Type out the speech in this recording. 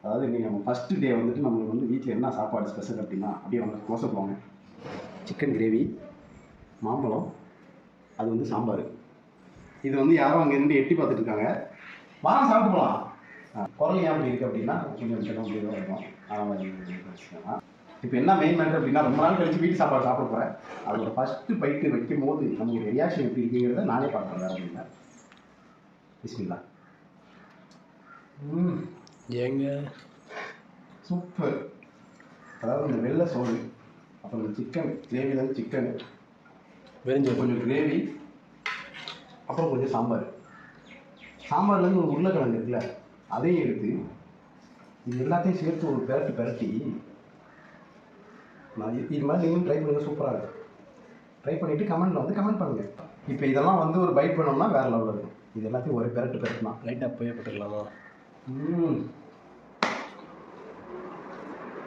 அதாவது நீங்கள் நம்ம ஃபஸ்ட்டு டே வந்துட்டு நம்மளுக்கு வந்து வீட்டில் என்ன சாப்பாடு ஸ்பெஷல் அப்படின்னா அப்படியே அவங்க கோசை போவாங்க. சிக்கன் கிரேவி, மாம்பழம், அது வந்து சாம்பார். இது வந்து யாரும் அங்கே இருந்து எட்டி பார்த்துட்டு இருக்காங்க. வாரம் சாப்பிட்டு போகலாம். குரல் ஏன் அப்படி இருக்குது அப்படின்னா கொஞ்சம் சின்ன அப்படி தான் இருக்கும். ஆனால் இப்போ என்ன மெயின் மேட்டர் அப்படின்னா ரொம்ப நாள் கழிச்சு வீட்டு சாப்பாடு சாப்பிட போகிறேன். அதோட ஃபஸ்ட்டு பைட்டு வைக்கும் போது நம்மளுடைய ரியாக்ஷன் எப்படி இருக்குங்கிறத நானே பார்க்குறேன். வேறு அப்படின்னா பிஸ்மில்லா. ஏங்க சூப்பர். அதாவது இந்த வெள்ளை சோறு, அப்புறம் இந்த சிக்கன் கிரேவிலேருந்து சிக்கன் வெறிஞ்சு கொஞ்சம் கிரேவி, அப்புறம் கொஞ்சம் சாம்பார். சாம்பார்லேருந்து ஒரு உருளைக்கிழங்கு இருக்குல்ல, அதையும் எடுத்து இது எல்லாத்தையும் சேர்த்து ஒரு பெரட்டி நான் இது மாதிரி நீங்களும் ட்ரை பண்ணுங்கள். சூப்பராக இருக்கும். ட்ரை பண்ணிவிட்டு கமெண்ட்டில் வந்து கமெண்ட் பண்ணுங்கள். இப்போ இதெல்லாம் வந்து ஒரு பைட் பண்ணோம்னா வேறு லெவலில் இருக்கும். இது எல்லாத்தையும் ஒரு பெரட்டுனா லைட்டாக போய் போட்டுக்கலாமா?